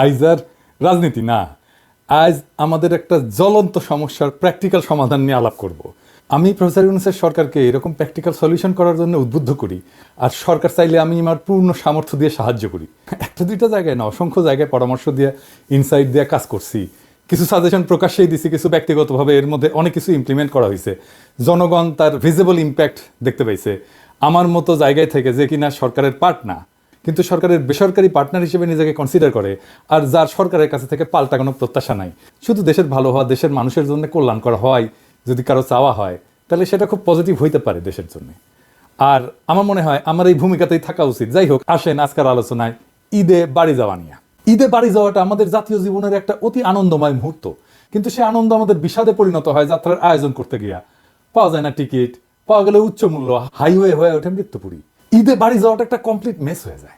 আইজ আর রাজনীতি না, আজ আমাদের একটা জ্বলন্ত সমস্যার প্র্যাকটিক্যাল সমাধান নিয়ে আলাপ করব। আমি প্রফেসর ইউনূসের সরকারকে এরকম প্র্যাকটিক্যাল সলিউশন করার জন্য উদ্বুদ্ধ করি, আর সরকার চাইলে আমি আমার পূর্ণ সামর্থ্য দিয়ে সাহায্য করি। একটা দুইটা জায়গায় না, অসংখ্য জায়গায় পরামর্শ দিয়ে, ইনসাইট দিয়ে কাজ করছি, কিছু সাজেশন প্রকাশ্যেই দিছি, কিছু ব্যক্তিগতভাবে এর মধ্যে অনেক কিছু ইমপ্লিমেন্ট করা হয়েছে। জনগণ তার ভিজিবল ইম্প্যাক্ট দেখতে পাইছে। আমার মতো জায়গায় থেকে, যে কিনা সরকারের পার্ট না কিন্তু সরকারের বেসরকারি পার্টনার হিসেবে নিজেকে কনসিডার করে, আর যার সরকারের কাছে থেকে পাল্টা কোনো প্রত্যাশা নাই, শুধু দেশের ভালো হওয়া, দেশের মানুষের জন্য কল্যাণ করা হয় যদি কারো চাওয়া হয়, তাহলে সেটা খুব পজিটিভ হইতে পারে দেশের জন্য। আর আমার মনে হয় আমার এই ভূমিকাতেই থাকা উচিত। যাই হোক, আসেন আজকের আলোচনায় ঈদে বাড়ি যাওয়া নিয়ে। ঈদে বাড়ি যাওয়াটা আমাদের জাতীয় জীবনের একটা অতি আনন্দময় মুহূর্ত, কিন্তু সে আনন্দ আমাদের বিষাদে পরিণত হয় যাত্রার আয়োজন করতে গিয়া। পাওয়া যায় না টিকিট, পাওয়া গেলে উচ্চ মূল্য, হাইওয়ে হয়ে ওঠে মৃত্যুপুরী। ঈদে বাড়ি যাওয়াটা একটা কমপ্লিট মেস হয়ে যায়।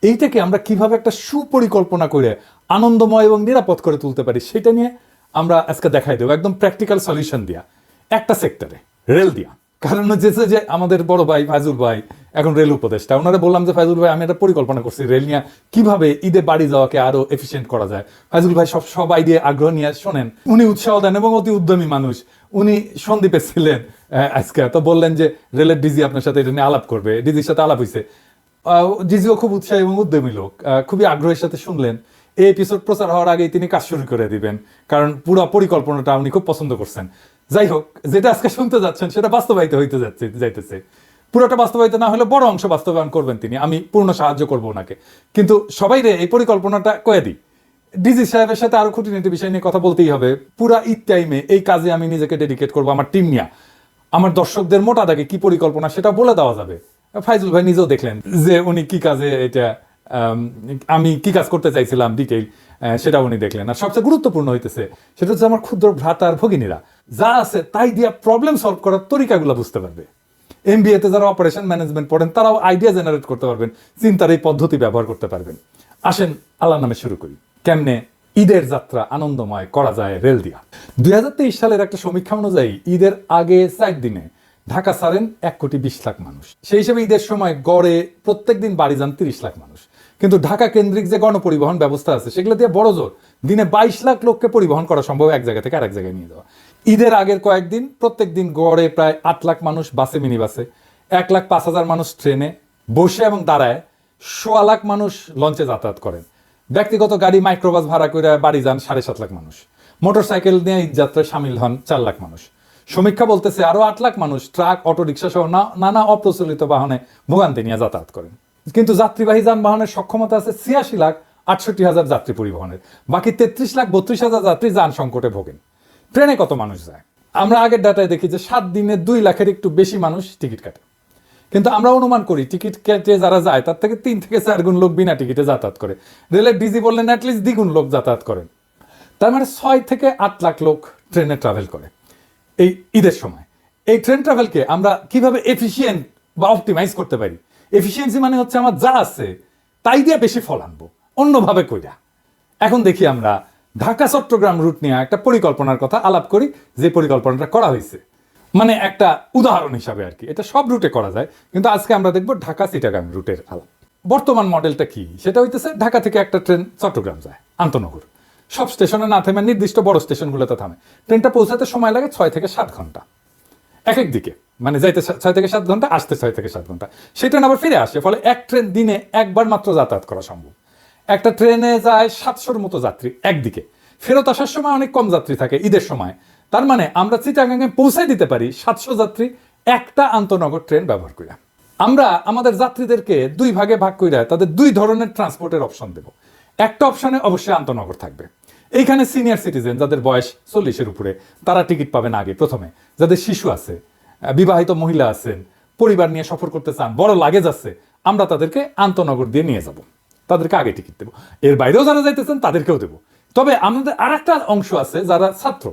এইটাকে আমরা কিভাবে একটা সুপরিকল্পনা করে আনন্দময় এবং নিরাপদ করে তুলতে পারি, সেটা নিয়ে আমরা আজকে দেখাই দেবো একদম প্র্যাকটিক্যাল সলিউশন দিয়া, একটা সেক্টরে, রেল দিয়া। কারণ হচ্ছে যে আমাদের বড় ভাই ফাইজুল ভাই এখন রেল উপদেষ্টা, ওনারা বললাম যে ফাইজুল ভাই আমি একটা পরিকল্পনা করছি রেল নিয়ে কিভাবে ঈদে বাড়ি যাওয়াকে আরো এফিসিয়েন্ট করা যায়। ফাইজুল ভাই সব আইডিয়া আগ্রহ নিয়ে শোনেন, উনি উৎসাহ দেন এবং অতি উদ্যমী মানুষ। উনি সন্দীপে ছিলেন আজকে, তো বললেন যে রেলের ডিজি আপনার সাথে এটা নিয়ে আলাপ করবে। ডিজির সাথে আলাপ হয়েছে, ডিজিও খুব উৎসাহী এবং উদ্যমী লোক, খুবই আগ্রহের সাথে শুনলেন। এই এপিসোড প্রচার হওয়ার আগেই তিনি কাজ শুরু করে দিবেন, কারণ পুরো পরিকল্পনাটা উনি খুব পছন্দ করছেন। যাই হোক, যেটা আজকে শুনতে যাচ্ছেন সেটা বাস্তবায়িত হইতে যাইতেছে। পুরোটা বাস্তবায়িত না হলে বড় অংশ বাস্তবায়ন করবেন তিনি, আমি পূর্ণ সাহায্য করবো ওনাকে। কিন্তু সবাই রে এই পরিকল্পনাটা কয়ে দিই, ডিজি সাহেবের সাথে আরো খুঁটিনাটি বিষয় নিয়ে কথা বলতেই হবে। পুরা ঈদ টাইমে এই কাজে আমি নিজেকে ডেডিকেট করবো, আমার টিম নিয়ে। আমার দর্শকদের মোটা দাগে কি পরিকল্পনা সেটা বলে দেওয়া যাবে। ফাইজুল ভাই নিজেও দেখলেন যে উনি কি কাজে, এটা আমি কি কাজ করতে চাইছিলাম ডিটেইল, সেটা উনি দেখলেন। আর সবচেয়ে গুরুত্বপূর্ণ হইতেছে সেটা হচ্ছে আমার ক্ষুদ্র ভ্রাতার ভগিনীরা যা আছে তাই দিয়া প্রবলেম সলভ করার তরিকাগুলো বুঝতে পারবে। এমবিএ তে যারা অপারেশন ম্যানেজমেন্ট পড়েন তারাও আইডিয়া জেনারেট করতে পারবেন, চিন্তার এই পদ্ধতি ব্যবহার করতে পারবেন। আসেন আল্লাহর নামে শুরু করি, কেমনে ঈদের যাত্রা আনন্দময় করা যায় রেল দিয়া। 2023 সালের একটা সমীক্ষা অনুযায়ী ঈদের আগে 4 দিনে ঢাকা ছাড়েন 1,20,00,000 মানুষ। সেই হিসেবে ঈদের সময় গড়ে প্রত্যেক দিন বাড়ি যান 30 লাখ মানুষ। কিন্তু ঢাকা কেন্দ্রিক যে গণপরিবহন ব্যবস্থা আছে সেগুলো দিয়ে বড় জোর দিনে 22 লাখ লোককে পরিবহন করা সম্ভব, এক জায়গা থেকে আরেক জায়গায় নিয়ে যাওয়া। ঈদের আগের কয়েকদিন প্রত্যেক দিন গড়ে প্রায় 8 লাখ মানুষ বাসে, মিনি বাসে, 1,05,000 মানুষ ট্রেনে বসে এবং দাঁড়ায়, 1.25 লাখ মানুষ লঞ্চে যাতায়াত করেন। ব্যক্তিগত গাড়ি মাইক্রোবাস ভাড়া করে বাড়ি যান 7.5 লাখ মানুষ। মোটরসাইকেল নিয়ে ঈদ যাত্রায় সামিল হন 4 লাখ মানুষ। সমীক্ষা বলতেছে আরো 8 লাখ মানুষ ট্রাক, অটো রিক্সা সহ নানা অপ্রচলিত বাহনে ভোগান্তি নিয়ে যাতায়াত করেন। কিন্তু যাত্রীবাহী যানবাহনের সক্ষমতা আছে 86,68,000 যাত্রী পরিবহনের। বাকি 33,32,000 যাত্রী যান সংকটে ভোগেন। ট্রেনে কত মানুষ যায়? আমরা আগের ডাটায় দেখি যে 7 দিনে 2 লাখের একটু বেশি মানুষ টিকিট কাটে। কিন্তু আমরা অনুমান করি টিকিট কেটে যারা যায় তার থেকে 3 থেকে 4 গুণ লোক বিনা টিকিটে যাতায়াত করে। রেলের ডিজি বললেন অ্যাটলিস্ট দ্বিগুণ লোক যাতায়াত করেন। তার মানে 6 থেকে 8 লাখ লোক ট্রেনে ট্রাভেল করে এই ঈদের সময়। এই ট্রেন ট্রাভেলকে আমরা কিভাবে এফিসিয়েন্ট বা অপটিমাইজ করতে পারি? এফিসিয়েন্সি মানে হচ্ছে আমার যা আছে তাই দিয়ে বেশি ফল আনবো অন্যভাবে কইরা। এখন দেখি আমরা ঢাকা চট্টগ্রাম রুট নিয়ে একটা পরিকল্পনার কথা আলাপ করি, যে পরিকল্পনাটা করা হয়েছে, মানে একটা উদাহরণ হিসাবে আর কি। এটা সব রুটে করা যায়, কিন্তু আজকে আমরা দেখবো ঢাকা চিটাগাং রুটের আলাপ। বর্তমান মডেলটা কি? সেটা হইতেছে ঢাকা থেকে একটা ট্রেন চট্টগ্রাম যায় আন্তনগর, সব স্টেশনে না থেমে নির্দিষ্ট বড় স্টেশনগুলোতে থামে। ট্রেনটা পৌঁছাতে সময় লাগে 6 থেকে 7 ঘন্টা এক এক দিকে, মানে যাইতে 6 থেকে 7 ঘন্টা, আসতে 6 থেকে 7 ঘন্টা। সেই ট্রেন আবার ফিরে আসে, ফলে এক ট্রেন দিনে একবার মাত্র যাতায়াত করা সম্ভব। একটা ট্রেনে যায় 700-র মতো যাত্রী একদিকে, ফেরত আসার সময় অনেক কম যাত্রী থাকে ঈদের সময়। তার মানে আমরা চিটাগাংয়ে পৌঁছে দিতে পারি 700 যাত্রী একটা আন্তনগর ট্রেন ব্যবহার করে। আমরা আমাদের যাত্রীদেরকে 2 ভাগে ভাগ করে তাদের 2 ধরনের ট্রান্সপোর্টের অপশন দেব। একটা অপশনে অবশ্যই আন্তনগর থাকবে। এইখানে সিনিয়র সিটিজেন যাদের বয়স 40-এর উপরে তারা টিকিট পাবেন আগে প্রথমে। যাদের শিশু আছে, বিবাহিত মহিলা আছেন, পরিবার নিয়ে সফর করতে চান, বড় লাগেজ আছে, আমরা তাদেরকে আন্তনগর দিয়ে নিয়ে যাব, তাদেরকে আগে টিকিট দেবো। এর বাইরেও যারা যাইতেছেন তাদেরকেও দেবো। তবে আমাদের আর একটা অংশ আছে যারা ছাত্র,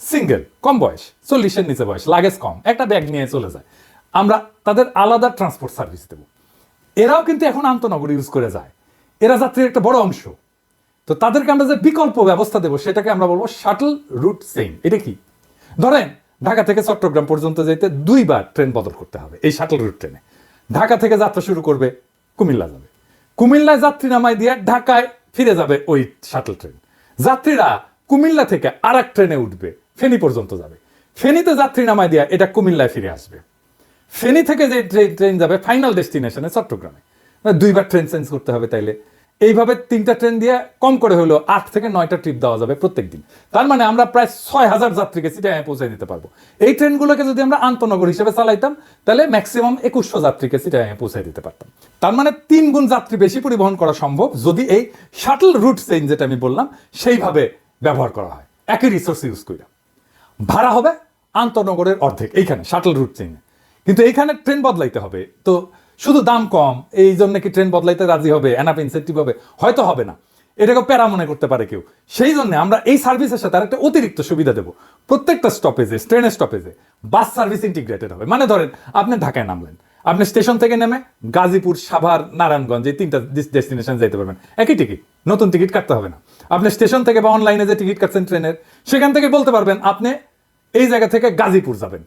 সিঙ্গেল, কম বয়স, 40-এর নিচে বয়স, লাগেজ কম, একটা ব্যাগ নিয়ে চলে যায়, আমরা তাদের আলাদা ট্রান্সপোর্ট সার্ভিস দেবো। এরাও কিন্তু এখন আন্তনগর ইউজ করে যায়, এরা যাত্রীর একটা বড় অংশ। তো তাদেরকে আমরা যে বিকল্প ব্যবস্থা দেবো সেটাকে আমরা বলবো শাটল রুট চেইন। এটা কি? ধরেন ঢাকা থেকে চট্টগ্রাম পর্যন্ত যেতে 2 বার ট্রেন বদল করতে হবে। এই শাটল রুট ট্রেনে ঢাকা থেকে যাত্রা শুরু করবে, কুমিল্লা যাবে, কুমিল্লায় যাত্রী নামাই দিয়ে ঢাকায় ফিরে যাবে ওই শাটল ট্রেন। যাত্রীরা কুমিল্লা থেকে আর এক ট্রেনে উঠবে, ফেনী পর্যন্ত যাবে, ফেনীতে যাত্রী নামায় দিয়া এটা কুমিল্লায় ফিরে আসবে। ফেনী থেকে যে ট্রেন যাবে ফাইনাল ডেস্টিনেশনে চট্টগ্রামে, 2বার ট্রেন চেঞ্জ করতে হবে। তাইলে এইভাবে 3টা ট্রেন দিয়ে কম করে হলো 8 থেকে 9টা ট্রিপ দেওয়া যাবে প্রত্যেক দিন। তার মানে আমরা প্রায় 6000 যাত্রীকে চিটাগাং পৌঁছে দিতে পারবো। এই ট্রেনগুলোকে যদি আমরা আন্তনগর হিসেবে চালাইতাম তাহলে ম্যাক্সিমাম 2100 যাত্রীকে চিটাগাং পৌঁছে দিতে পারতাম। তার মানে 3 গুণ যাত্রী বেশি পরিবহন করা সম্ভব যদি এই শাটল রুট চেইন যেটা আমি বললাম সেইভাবে ব্যবহার করা হয়, একই রিসোর্স ইউজ করে। ভাড়া হবে আন্তনগরের অর্ধেক এইখানে শাটল রুট চেইনে, কিন্তু এইখানে ট্রেন বদলাইতে হবে। তো শুধু দাম কম এই জন্য কি ট্রেন বদলাইতে রাজি হবে, এনাফ ইনসেন্টিভ হবে? হয়তো হবে না, এটাকে প্যারা মনে করতে পারে কেউ। সেই জন্য আমরা এই সার্ভিসের সাথে আরেকটা অতিরিক্ত সুবিধা দেবো, প্রত্যেকটা স্টপেজে, ট্রেনের স্টপেজে বাস সার্ভিস ইন্টিগ্রেটেড হবে। মানে ধরেন আপনি ঢাকায় নামলেন, আপনি স্টেশন থেকে নেমে গাজীপুর, সাভার, নারায়ণগঞ্জ এই 3টা ডেস্টিনেশন যেতে পারবেন, একই টিকিট, নতুন টিকিট কাটতে হবে না। আপনি স্টেশন থেকে বা অনলাইনে যে টিকিট কাটছেন ট্রেনের, সেখান থেকে বলতে পারবেন আপনি এই জায়গা থেকে গাজীপুর যাবেন,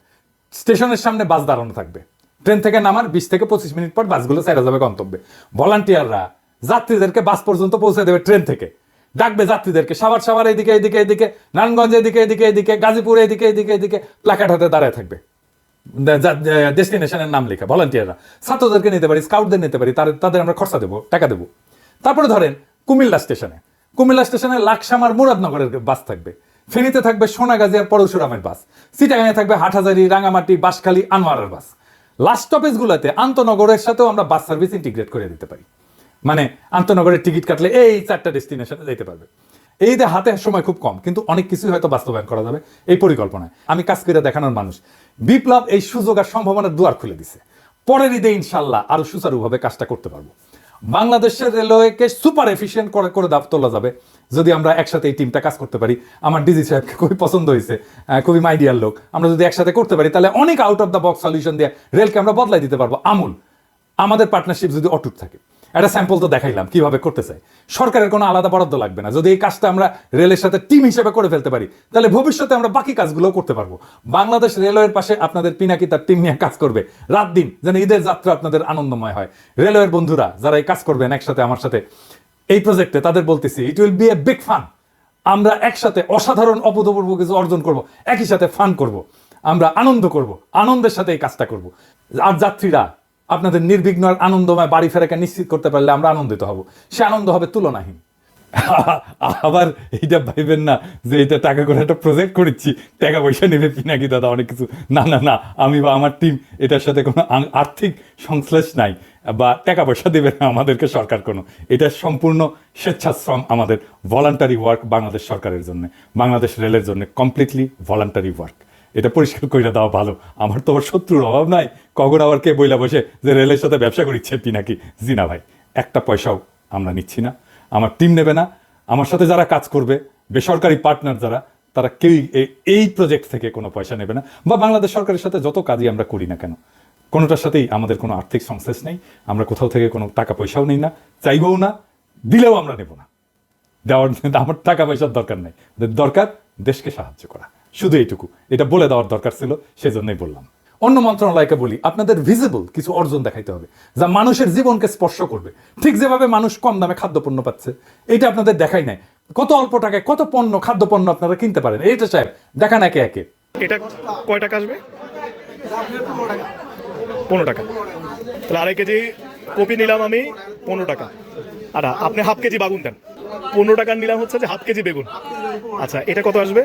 স্টেশনের সামনে বাস দাঁড়ানো থাকবে, ট্রেন থেকে নামার 20 থেকে 25 মিনিট পর বাসগুলো ছেড়ে যাবে গন্তব্যে। ভলান্টিয়াররা যাত্রীদেরকে বাস পর্যন্ত পৌঁছে দেবে, ট্রেন থেকে ডাকবে যাত্রীদেরকে, সাভার এদিকে এদিকে এদিকে, নারায়ণগঞ্জ এদিকে এদিকে এদিকে, গাজীপুর এদিকে এদিকে এদিকে, প্ল্যাকার্ড হাতে দাঁড়ায় থাকবে, ডেস্টিনেশনের নাম লেখা। ভলান্টিয়াররা ছাত্রদেরকে নিতে পারি, স্কাউটদের নিতে পারি, তাদের আমরা খরচা দেবো, টাকা দেবো। তারপরে ধরেন কুমিল্লা স্টেশনে লাকসামার মুরাদনগরের বাস থাকবে, ফেনীতে থাকবে সোনাগাজী আর পরশুরামের বাস, চিটাগাঙে থাকবে হাটহাজারী, রাঙামাটি, বাঁশখালী, আনোয়ারের বাস। লাস্ট স্টপেজগুলোতে আন্তনগরের সাথেও আমরা বাস সার্ভিস ইন্টিগ্রেট করে দিতে পারি। মানে আন্তনগরের টিকিট কাটলে এই 4টা ডেস্টিনেশনে যেতে পারবে। এই যে হাতে সময় খুব কম, কিন্তু অনেক কিছুই হয়তো বাস্তবায়ন করা যাবে এই পরিকল্পনায়। আমি কাজ করে দেখানোর মানুষ। বিপ্লব এই সুযোগ আর সম্ভাবনার দুয়ার খুলে দিছে। পরের ঈদে ইনশাল্লাহ আরো সুচারুভাবে কাজটা করতে পারবো। বাংলাদেশের রেলওয়েকে সুপার এফিসিয়েন্ট করে তোলা যাবে যদি আমরা একসাথে এই টিমটা কাজ করতে পারি। আমার ডিজি সাহেবকে খুবই পছন্দ হয়েছে, খুবই মাইডিয়ার লোক। আমরা যদি একসাথে করতে পারি তাহলে অনেক out of the box solution দিয়ে রেলকে আমরা বদলাই দিতে পারবো। আমূল আমাদের পার্টনারশিপ যদি অটুট থাকে, একটা স্যাম্পল তো দেখাইলাম কিভাবে করতে চাই। সরকারের কোনো আলাদা বরাদ্দ লাগবে না। যদি এই কাজটা আমরা রেলের সাথে টিম হিসেবে করে ফেলতে পারি তাহলে ভবিষ্যতে আমরা বাকি কাজগুলো করতে পারবো। বাংলাদেশ রেলওয়ের পাশে আপনাদের পিনাকি তার টিম নিয়ে কাজ করবে রাত দিন, যেন ঈদের যাত্রা আপনাদের আনন্দময় হয়। রেলওয়ের বন্ধুরা যারা এই কাজ করবেন একসাথে আমার সাথে এই প্রজেক্টে, তাদের বলতেছি it will B a big fun. আমরা একসাথে অসাধারণ অভূতপূর্ব কিছু অর্জন করব, একই সাথে ফান করব, আমরা আনন্দ করব, আনন্দের সাথে এই কাজটা করব। আর যাত্রীরা আপনাদের নির্বিঘ্ন আর আনন্দময় বাড়ি ফেরাকে নিশ্চিত করতে পারলে আমরা আনন্দিত হব। সে আনন্দ হবে তুলনাহীন। আবার এইটা ভাইবেন না যে এটা টাকা করে একটা প্রজেক্ট করেছি, টাকা পয়সা নেবে পিনাকি দাদা অনেক কিছু। না না না, আমি বা আমার টিম এটার সাথে কোনো আর্থিক সংশ্লেষ নাই বা টাকা পয়সা দেবে না আমাদেরকে সরকার কোনো। এটা সম্পূর্ণ স্বেচ্ছাশ্রম, আমাদের ভলান্টারি ওয়ার্ক বাংলাদেশ সরকারের জন্য, বাংলাদেশ রেলের জন্য কমপ্লিটলি ভলান্টারি ওয়ার্ক। এটা পরিষ্কার করে দেওয়া ভালো। আমার তো শত্রুর অভাব নাই, কখন আবার কে বইলা বসে যে রেলের সাথে ব্যবসা করিচ্ছে পিনাকি। জি না ভাই, একটা পয়সাও আমরা নিচ্ছি না, আমার টিম নেবে না। আমার সাথে যারা কাজ করবে, বেসরকারি পার্টনার যারা, তারা কেউই এই প্রজেক্ট থেকে কোনো পয়সা নেবে না। বা বাংলাদেশ সরকারের সাথে যত কাজই আমরা করি না কেন, কোনোটার সাথেই আমাদের কোনো আর্থিক সংশ্লেষ নেই। আমরা কোথাও থেকে কোনো টাকা পয়সাও নেই না, চাইবও না, দিলেও আমরা নেব না। দেওয়ার আমার টাকা পয়সার দরকার নেই, দরকার দেশকে সাহায্য করা, শুধু এইটুকু। এটা বলে দেওয়ার দরকার ছিল, সেজন্যই বললাম। অন্য মন্ত্রণালয়কে বলি আপনাদের ভিজিবল কিছু অর্জন দেখাইতে হবে যা মানুষের জীবনকে স্পর্শ করবে। ঠিক যেভাবে মানুষ কম দামে খাদ্যপণ্য পাচ্ছে, এটা আপনাদের দেখাই নাই। কত অল্প টাকায় কত পণ্য, খাদ্যপণ্য আপনারা কিনতে পারেন, এইটা সাহেব দেখান একে একে। এটা কয় টাকা আসবে? 15 টাকা। তাহলে আড়াই কেজি কপি নিলাম আমি 15 টাকা। আর আপনি হাফ কেজি বাগুন দেন, 15 টাকা নিলাম হচ্ছে যে হাফ কেজি বেগুন। আচ্ছা, এটা কত আসবে?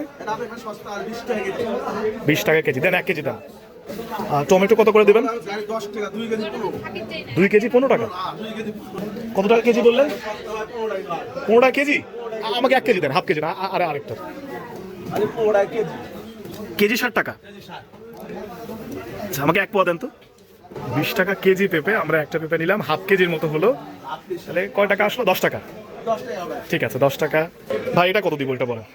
20 টাকা কেজি দেন, 1 কেজি দেন। আর টমেটো কত করে দেবেন? 2 কেজি 15 টাকা। কত টাকা কেজি বললেন? 15 টাকা কেজি। আমাকে 1 কেজি দেন, হাফ কেজি না, আরে আরেকটা কেজি 60 টাকা। আচ্ছা, আমাকে 1 পোয়া দেন তো। 20 টাকা কেজি পেঁপে, আমরা একটা পেঁপে নিলাম, হাফ কেজির মতো হলো। তাহলে কয় টাকা আসলো? 10 টাকা। ঠিক আছে, 10 টাকা। ভাই এটা কত দিব এটা বলেন?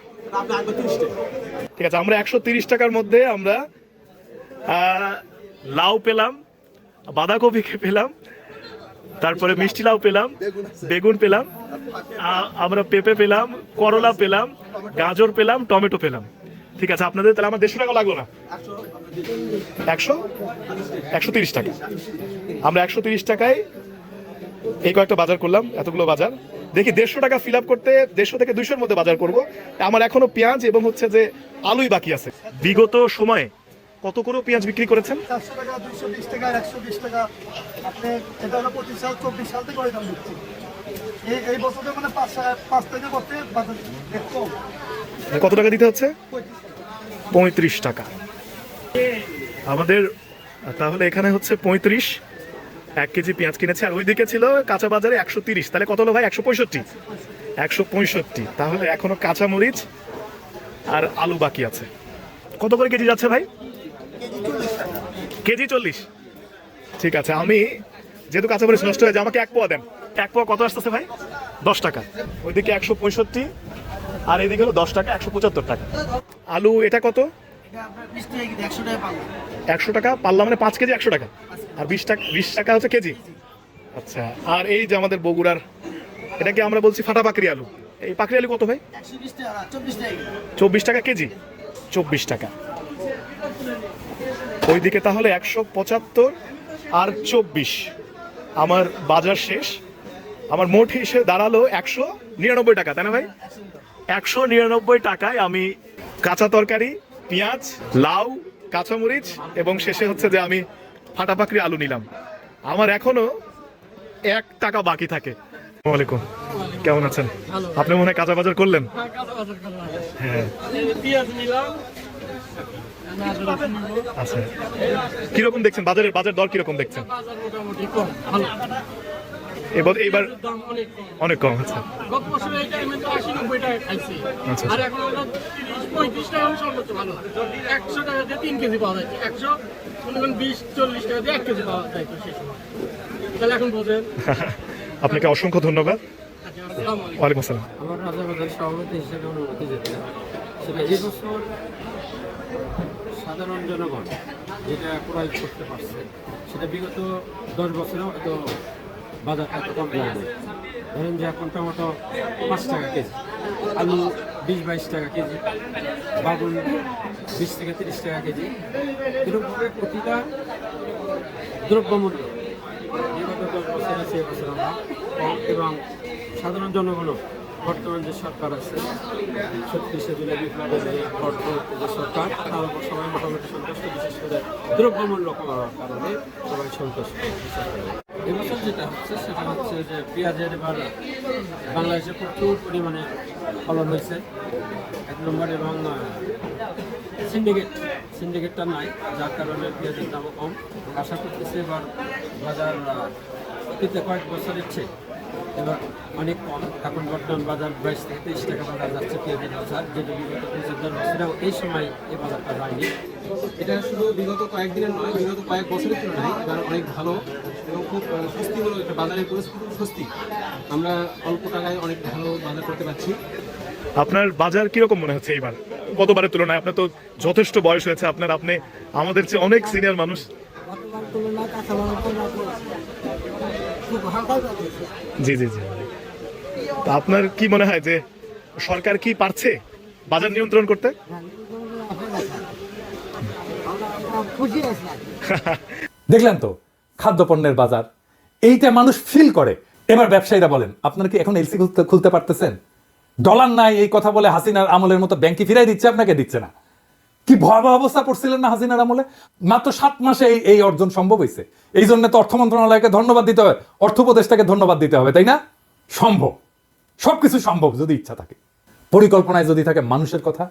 ঠিক আছে, আমরা 130 টাকার মধ্যে আমরা লাউ পেলাম, বাঁধাকপিকে পেলাম, তারপরে মিষ্টি লাউ পেলাম, বেগুন পেলাম, আমরা পেঁপে পেলাম, করলা পেলাম, গাজর পেলাম, টমেটো পেলাম। ঠিক আছে, আপনাদের তাহলে আমার 150 টাকা লাগলো না? 130 টাকা। আমরা 130 টাকায় এই কয়েকটা বাজার করলাম, এতগুলো বাজার। দেখি 150 টাকা ফিল আপ করতে 150 থেকে 200-র মধ্যে বাজার করব। আমার এখনো পেঁয়াজ এবং হচ্ছে যে আলুই বাকি আছে। বিগত সময়ে কত করে পেঁয়াজ বিক্রি করেছেন? 400 টাকা, 220 টাকা, 120 টাকা। আপনি এটা হলো 25 সাল 24 সাল থেকে ওই দাম দিচ্ছি। এই বছরে মানে 5 থেকে করতে বাজার একটু কম। কত টাকা দিতে হচ্ছে? 35 টাকা। আমাদের তাহলে এখানে হচ্ছে 35 1 কেজি পেঁয়াজ কিনেছে, আর ওইদিকে ছিল কাঁচা বাজারে 130। তাহলে কত হলো ভাই? 165। 165। তাহলে এখনো কাঁচা মরিচ আর আলু বাকি আছে। কত করে কেজি যাচ্ছে ভাই? কেজি 40। ঠিক আছে, আমি যেহেতু কাঁচা মরিচ নষ্ট হয়ে যায় আমাকে 1 পোয়া দেন। 1 পোয়া কত আসতেছে ভাই? 10 টাকা। ওইদিকে 165 আর এইদিকে হলো 10 টাকা, 175 টাকা। আলু এটা কত? এটা আপনার 20 টাকা কেজি, 100 টাকা পাল্লা। 100 টাকা পাল্লা, মানে 5 কেজি 100 টাকা। আর 20 টাকা হচ্ছে কেজি। আচ্ছা, আর এই যে আমাদের বগুড়ার, এটাকে আমরা বলছি ফাটা পাকড়ি আলু। এই পাকড়ি আলু কত ভাই? 120 টাকা, 24 টাকা কেজি। 24 টাকা কেজি। 24 টাকা। ওইদিকে তাহলে 175 আর 24। আমার বাজার শেষ। আমার মোট হিসেবে দাঁড়ালো 199 টাকা, তাই না ভাই? 199 টাকায় আমি কাঁচা তরকারি, পেঁয়াজ, লাউ, কাঁচামরিচ এবং শেষে হচ্ছে যে আমি ফাটা পাকড়ি আলু নিলাম। আমার এখনো 1 টাকা বাকি থাকে। আসসালামু আলাইকুম, কেমন আছেন? আপনি মনে হয় কাঁচা বাজার করলেন? হ্যাঁ। আচ্ছা, কিরকম দেখছেন বাজার দর কিরকম দেখছেন? এইবার অনেক কম। আচ্ছা গত বছর এই টাইমে তো 80-90 টাকা খাইছি, আচ্ছা। আর এখন ওটা 30-35 টাকা সর্বোচ্চ ভালো। 100 টাকা দিয়ে 3 কেজি পাওয়া যাচ্ছে, 120-40 টাকা দিয়ে 1 কেজি পাওয়া যাইতো সেই সময়। তাহলে এখন বোঝেন। আপনাকে অসংখ্য ধন্যবাদ। আসসালামু আলাইকুম। ওয়ালাইকুম আসসালাম। আমার রাজাবাজার সভাপতি হিসেবে অনুমতি যেতে হবে সেটা এই বছর সাধারণ জনগণ যেটা ক্রয় করতে পারছে সেটা বিগত 10 বছরেও হয়তো বাজারটা এত কম যায়নি। ধরেন যে এখন টমেটো 5 টাকা কেজি, আলু 20-22 টাকা কেজি, বাগুন 20 থেকে 30 টাকা কেজি। এরকমভাবে প্রতিটা দ্রব্যমূল্য বিগত 10 বছরে সে বছর আমরা কম, এবং সাধারণ জনগণও বর্তমান যে সরকার আছে 36 জুলাই বিপ্লবের যে পরবর্তী যে সরকার তার উপর সবাই মোটামুটি সন্তুষ্ট, বিশেষ করে দ্রব্যমূল্য কমার কারণে সবাই সন্তুষ্ট। এবছর যেটা হচ্ছে সেটা হচ্ছে যে পেঁয়াজের এবার বাংলাদেশে প্রচুর পরিমাণে ফলন হয়েছে 1 নম্বর, এবং সিন্ডিকেটটা নাই, যার কারণে পেঁয়াজের দামও কম। আশা করতেছি এবার বাজার অতীতে কয়েক বছরের চেয়ে এবার অনেক কম। এখন বর্তমান বাজার 22 থেকে 23 টাকা বাজার যাচ্ছে পেঁয়াজের বাজার, যেটা বিগত 25 বছরেও এই সময় এই বাজারটা যায়নি। এটা শুধু বিগত কয়েকদিনের নয়, বিগত কয়েক বছরের তুলনায় এবার অনেক ভালো এবং খুব স্বস্তিমূলক একটা বাজারের পরিস্থিতি, খুব স্বস্তি। আমরা অল্প টাকায় অনেক ভালো বাজার করতে পারছি। আপনার বাজার কিরকম মনে হচ্ছে এইবার গতবারের তুলনায়? আপনার তো যথেষ্ট বয়স হয়েছে, আপনি আমাদের চেয়ে অনেক সিনিয়র মানুষ। জি জি জি। তা আপনার কি মনে হয় যে সরকার কি পারছে বাজার নিয়ন্ত্রণ করতে? দেখলেন তো খাদ্যপণ্যের বাজার, এইটা মানুষ ফিল করে। এবার ব্যবসায়ীরা বলেন, আপনারা কি এখন এলসি খুলতে পারতেছেন? ডলার নাই এই কথা বলে হাসিনার আমলের মতো ব্যাংকে ফিরাই দিচ্ছে, আপনাকে দিচ্ছে না। কি ভয়াবহ অবস্থা পড়ছিলেন না হাসিনার আমলে? মাত্র 7 মাসে এই অর্জন সম্ভব হয়েছে। এই জন্য তো অর্থ মন্ত্রণালয়কে ধন্যবাদ দিতে হবে, অর্থ উপদেষ্টাকে ধন্যবাদ দিতে হবে, তাই না? সম্ভব, সবকিছু সম্ভব যদি ইচ্ছা থাকে, পরিকল্পনায় যদি থাকে মানুষের কথা,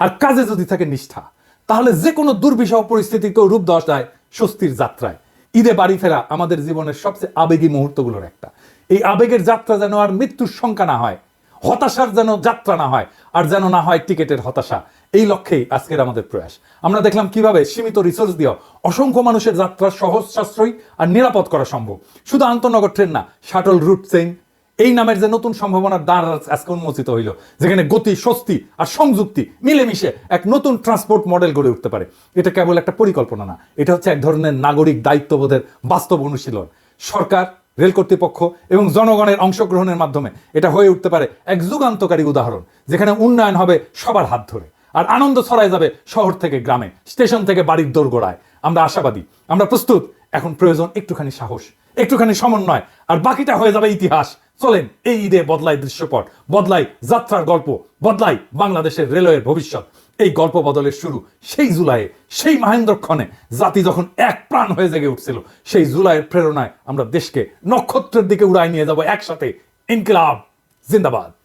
আর কাজে যদি থাকে নিষ্ঠা, তাহলে যে কোনো দুর্বিষহ পরিস্থিতিকেও রূপ দেওয়া যায় স্বস্তির যাত্রায়। ঈদে বাড়ি ফেরা আমাদের জীবনের সবচেয়ে আবেগী মুহূর্তগুলোর একটা। এই আবেগের যাত্রা যেন আর মৃত্যুর শঙ্কা না হয়, হতাশার যেন যাত্রা না হয়, আর যেন না হয় টিকেটের হতাশা। এই লক্ষ্যেই আজকের আমাদের প্রয়াস। আমরা দেখলাম কিভাবে সীমিত রিসোর্স দিয়ে অসংখ্য মানুষের যাত্রা সহজ, সাশ্রয়ী আর নিরাপদ করা সম্ভব। শুধু আন্তনগর ট্রেন না, শাটল রুট চেইন, এই নামের যে নতুন সম্ভাবনার দ্বার আজকে উন্মোচিত হইল, যেখানে গতি, স্বস্তি আর সংযুক্তি মিলেমিশে এক নতুন ট্রান্সপোর্ট মডেল গড়ে উঠতে পারে। এটা কেবল একটা পরিকল্পনা না, এটা হচ্ছে এক ধরনের নাগরিক দায়িত্ববোধের বাস্তব অনুশীলন। সরকার, রেল কর্তৃপক্ষ এবং জনগণের অংশগ্রহণের মাধ্যমে এটা হয়ে উঠতে পারে এক যুগান্তকারী উদাহরণ, যেখানে উন্নয়ন হবে সবার হাত ধরে, আর আনন্দ ছড়ায় যাবে শহর থেকে গ্রামে, স্টেশন থেকে বাড়ির দোরগোড়ায়। আমরা আশাবাদী, আমরা প্রস্তুত। এখন প্রয়োজন একটুখানি সাহস, একটুখানি সমন্বয়, আর বাকিটা হয়ে যাবে ইতিহাস। চলেন এই ঈদে বদলাই দৃশ্যপট, বদলাই যাত্রার গল্প, বদলাই বাংলাদেশের রেলওয়ের ভবিষ্যৎ। এই গল্প বদলের শুরু সেই জুলাইয়ে, সেই মহেন্দ্রক্ষণে জাতি যখন এক প্রাণ হয়ে জেগে উঠছিল। সেই জুলাইয়ের প্রেরণায় আমরা দেশকে নক্ষত্রের দিকে উড়াই নিয়ে যাব একসাথে। ইনকিলাব জিন্দাবাদ।